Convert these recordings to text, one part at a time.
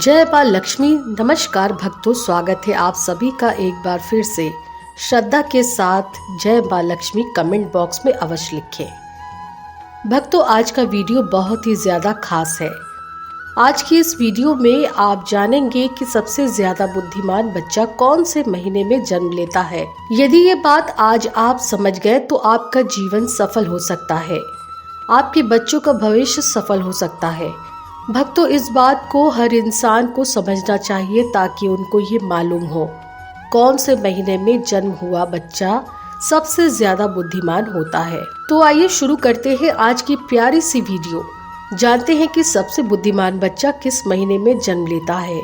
जय मां लक्ष्मी। नमस्कार भक्तों, स्वागत है आप सभी का एक बार फिर से। श्रद्धा के साथ जय मां लक्ष्मी कमेंट बॉक्स में अवश्य लिखें। भक्तों, आज का वीडियो बहुत ही ज्यादा खास है। आज की इस वीडियो में आप जानेंगे कि सबसे ज्यादा बुद्धिमान बच्चा कौन से महीने में जन्म लेता है। यदि ये बात आज आप समझ गए तो आपका जीवन सफल हो सकता है, आपके बच्चों का भविष्य सफल हो सकता है। भक्तों, इस बात को हर इंसान को समझना चाहिए ताकि उनको ये मालूम हो कौन से महीने में जन्म हुआ बच्चा सबसे ज्यादा बुद्धिमान होता है। तो आइए शुरू करते हैं आज की प्यारी सी वीडियो। जानते हैं कि सबसे बुद्धिमान बच्चा किस महीने में जन्म लेता है।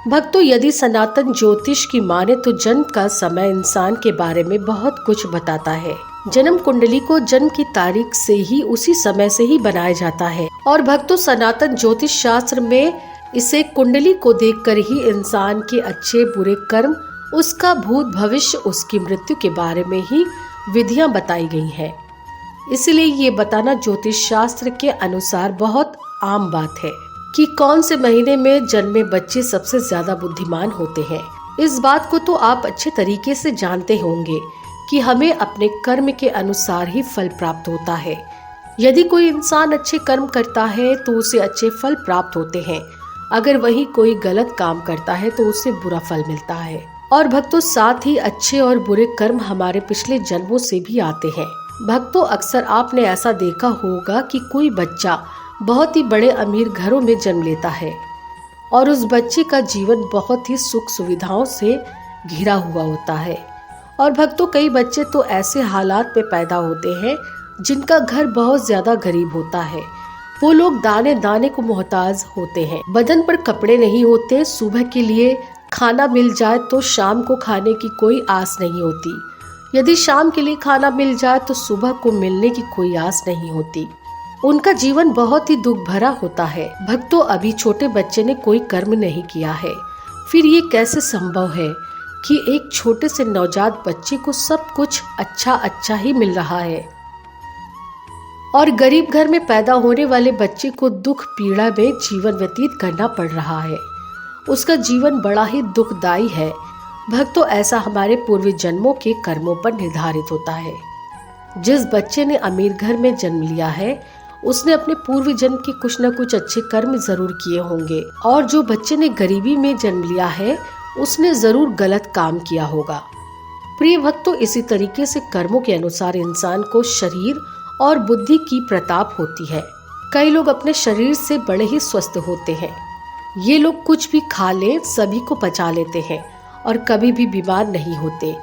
भक्तों, यदि सनातन ज्योतिष की माने तो जन्म का समय इंसान के बारे में बहुत कुछ बताता है। जन्म कुंडली को जन्म की तारीख से ही, उसी समय से ही बनाया जाता है। और भक्तों, सनातन ज्योतिष शास्त्र में इसे कुंडली को देखकर ही इंसान के अच्छे बुरे कर्म, उसका भूत भविष्य, उसकी मृत्यु के बारे में ही विधियां बताई गई हैं। इसलिए ये बताना ज्योतिष शास्त्र के अनुसार बहुत आम बात है कि कौन से महीने में जन्मे बच्चे सबसे ज्यादा बुद्धिमान होते हैं। इस बात को तो आप अच्छे तरीके से जानते होंगे कि हमें अपने कर्म के अनुसार ही फल प्राप्त होता है। यदि कोई इंसान अच्छे कर्म करता है तो उसे अच्छे फल प्राप्त होते हैं। अगर वही कोई गलत काम करता है तो उसे बुरा फल मिलता है। और भक्तों, साथ ही अच्छे और बुरे कर्म हमारे पिछले जन्मों से भी आते हैं। भक्तों, अक्सर आपने ऐसा देखा होगा कि कोई बच्चा बहुत ही बड़े अमीर घरों में जन्म लेता है और उस बच्चे का जीवन बहुत ही सुख सुविधाओं से घिरा हुआ होता है। और भक्तों, कई बच्चे तो ऐसे हालात में पैदा होते हैं जिनका घर बहुत ज्यादा गरीब होता है। वो लोग दाने दाने को मोहताज होते हैं। बदन पर कपड़े नहीं होते, सुबह के लिए खाना मिल जाए तो शाम को खाने की कोई आस नहीं होती। यदि शाम के लिए खाना मिल जाए तो सुबह को मिलने की कोई आस नहीं होती। उनका जीवन बहुत ही दुख भरा होता है। भक्तों, अभी छोटे बच्चे ने कोई कर्म नहीं किया है, फिर ये कैसे संभव है कि एक छोटे से नवजात बच्चे को सब कुछ अच्छा ही मिल रहा है। और गरीब घर में पैदा होने वाले बच्चे को दुख पीड़ा में जीवन व्यतीत करना पड़ रहा है। उसका जीवन बड़ा ही दुखदायी है। भक्तों, ऐसा हमारे पूर्व जन्मों के कर्मों पर निर्धारित होता है। जिस बच्चे ने अमीर घर में जन्म लिया है उसने अपने पूर्व जन्म के कुछ न कुछ अच्छे कर्म जरूर किए होंगे, और जो बच्चे ने गरीबी में जन्म लिया है उसने जरूर गलत काम किया होगा। प्रिय भक्तों, इसी तरीके से कर्मों के अनुसार इंसान को शरीर और बुद्धि की प्रताप होती है। कई लोग अपने शरीर से बड़े ही स्वस्थ होते हैं। ये लोग कुछ भी खा ले सभी को पचा लेते हैं और कभी भी बीमार नहीं होते।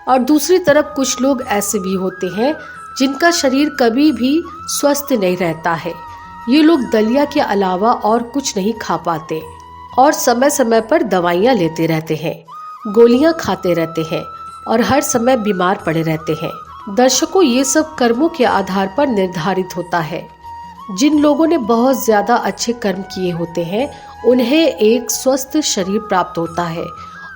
और दूसरी तरफ कुछ लोग ऐसे भी होते हैं जिनका शरीर कभी भी स्वस्थ नहीं रहता है। ये लोग दलिया के अलावा और कुछ नहीं खा पाते और समय समय पर दवाइयाँ लेते रहते हैं, गोलियां खाते रहते हैं और हर समय बीमार पड़े रहते हैं। दर्शकों, ये सब कर्मों के आधार पर निर्धारित होता है। जिन लोगों ने बहुत ज्यादा अच्छे कर्म किए होते हैं उन्हें एक स्वस्थ शरीर प्राप्त होता है,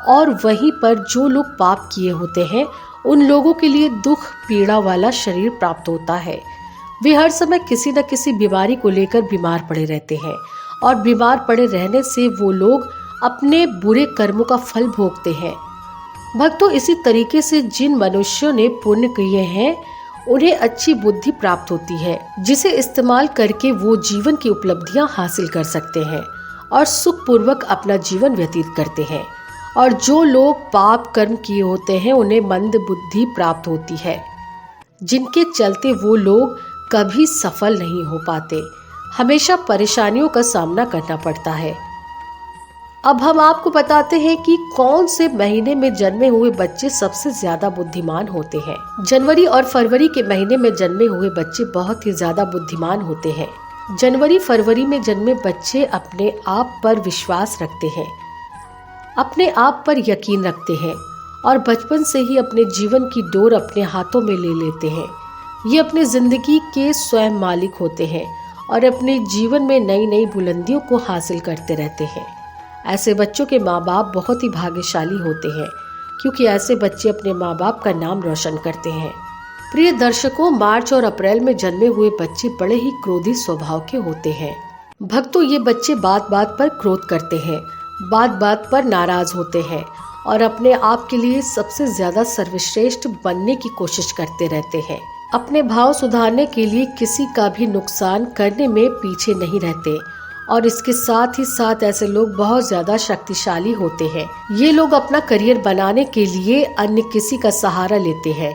और वहीं पर जो लोग पाप किए होते हैं उन लोगों के लिए दुख पीड़ा वाला शरीर प्राप्त होता है। वे हर समय किसी न किसी बीमारी को लेकर बीमार पड़े रहते हैं और बीमार पड़े रहने से वो लोग अपने बुरे कर्मों का फल भोगते हैं। भक्तों, इसी तरीके से जिन मनुष्यों ने पुण्य किए हैं उन्हें अच्छी बुद्धि प्राप्त होती है, जिसे इस्तेमाल करके वो जीवन की उपलब्धियां हासिल कर सकते हैं और सुख पूर्वक अपना जीवन व्यतीत करते हैं। और जो लोग पाप कर्म किए होते हैं उन्हें मंद बुद्धि प्राप्त होती है, जिनके चलते वो लोग कभी सफल नहीं हो पाते, हमेशा परेशानियों का सामना करना पड़ता है। अब हम आपको बताते हैं कि कौन से महीने में जन्मे हुए बच्चे सबसे ज्यादा बुद्धिमान होते हैं। जनवरी और फरवरी के महीने में जन्मे हुए बच्चे बहुत ही ज्यादा बुद्धिमान होते हैं। जनवरी फरवरी में जन्मे बच्चे अपने आप पर विश्वास रखते हैं, अपने आप पर यकीन रखते हैं और बचपन से ही अपने जीवन की डोर अपने हाथों में ले लेते हैं। ये अपने जिंदगी के स्वयं मालिक होते हैं और अपने जीवन में नई नई बुलंदियों को हासिल करते रहते हैं। ऐसे बच्चों के माँ बाप बहुत ही भाग्यशाली होते हैं, क्योंकि ऐसे बच्चे अपने माँ बाप का नाम रोशन करते हैं। प्रिय दर्शकों, मार्च और अप्रैल में जन्मे हुए बच्चे बड़े ही क्रोधी स्वभाव के होते हैं। भक्तों, ये बच्चे बात बात पर क्रोध करते हैं, बात बात पर नाराज होते हैं और अपने आप के लिए सबसे ज्यादा सर्वश्रेष्ठ बनने की कोशिश करते रहते हैं। अपने भाव सुधारने के लिए किसी का भी नुकसान करने में पीछे नहीं रहते और इसके साथ ही साथ ऐसे लोग बहुत ज्यादा शक्तिशाली होते हैं। ये लोग अपना करियर बनाने के लिए अन्य किसी का सहारा लेते हैं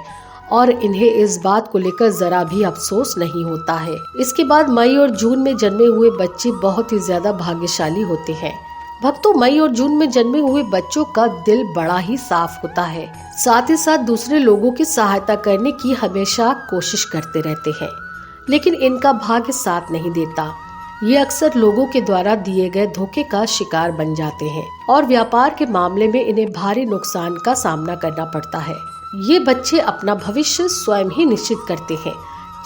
और इन्हें इस बात को लेकर जरा भी अफसोस नहीं होता है। इसके बाद मई और जून में जन्मे हुए बच्चे बहुत ही ज्यादा भाग्यशाली होते हैं। भक्तों, मई और जून में जन्मे हुए बच्चों का दिल बड़ा ही साफ होता है, साथ ही साथ दूसरे लोगों की सहायता करने की हमेशा कोशिश करते रहते हैं, लेकिन इनका भाग्य साथ नहीं देता। ये अक्सर लोगों के द्वारा दिए गए धोखे का शिकार बन जाते हैं और व्यापार के मामले में इन्हें भारी नुकसान का सामना करना पड़ता है। ये बच्चे अपना भविष्य स्वयं ही निश्चित करते हैं,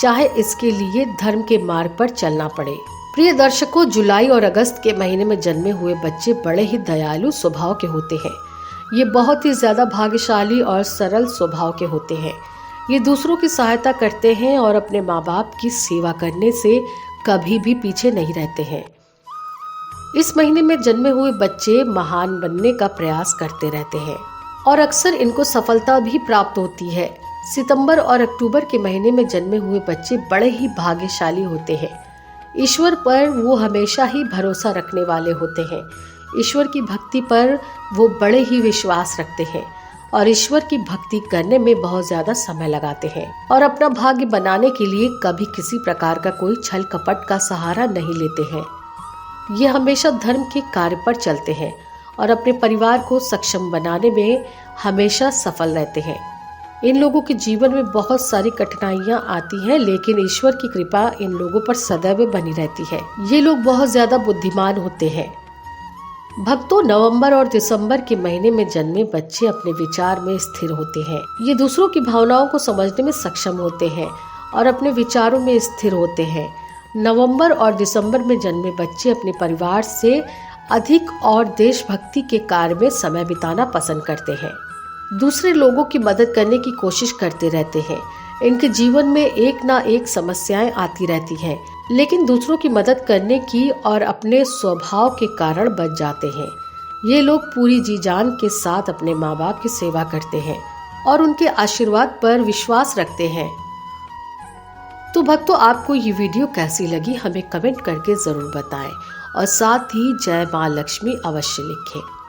चाहे इसके लिए धर्म के मार्ग पर चलना पड़े। प्रिय दर्शकों, जुलाई और अगस्त के महीने में जन्मे हुए बच्चे बड़े ही दयालु स्वभाव के होते हैं। ये बहुत ही ज्यादा भाग्यशाली और सरल स्वभाव के होते हैं। ये दूसरों की सहायता करते हैं और अपने माँ बाप की सेवा करने से कभी भी पीछे नहीं रहते हैं। इस महीने में जन्मे हुए बच्चे महान बनने का प्रयास करते रहते हैं और अक्सर इनको सफलता भी प्राप्त होती है। सितंबर और अक्टूबर के महीने में जन्मे हुए बच्चे बड़े ही भाग्यशाली होते हैं। ईश्वर पर वो हमेशा ही भरोसा रखने वाले होते हैं। ईश्वर की भक्ति पर वो बड़े ही विश्वास रखते हैं और ईश्वर की भक्ति करने में बहुत ज्यादा समय लगाते हैं और अपना भाग्य बनाने के लिए कभी किसी प्रकार का कोई छल कपट का सहारा नहीं लेते हैं। ये हमेशा धर्म के कार्य पर चलते हैं और अपने परिवार को सक्षम बनाने में हमेशा सफल रहते हैं। इन लोगों के जीवन में बहुत सारी कठिनाइयां आती हैं, लेकिन ईश्वर की कृपा इन लोगों पर सदैव बनी रहती है। ये लोग बहुत ज्यादा बुद्धिमान होते हैं। भक्तों, नवंबर और दिसंबर के महीने में जन्मे बच्चे अपने विचार में स्थिर होते हैं। ये दूसरों की भावनाओं को समझने में सक्षम होते हैं और अपने विचारों में स्थिर होते हैं। नवंबर और दिसंबर में जन्मे बच्चे अपने परिवार से अधिक और देशभक्ति के कार्य में समय बिताना पसंद करते हैं। दूसरे लोगों की मदद करने की कोशिश करते रहते हैं। इनके जीवन में एक ना एक समस्याएं आती रहती हैं, लेकिन दूसरों की मदद करने की और अपने स्वभाव के कारण बच जाते हैं। ये लोग पूरी जी जान के साथ अपने माँ बाप की सेवा करते हैं और उनके आशीर्वाद पर विश्वास रखते हैं। तो भक्तों, आपको ये वीडियो कैसी लगी हमें कमेंट करके जरूर बताएं और साथ ही जय माँ लक्ष्मी अवश्य लिखें।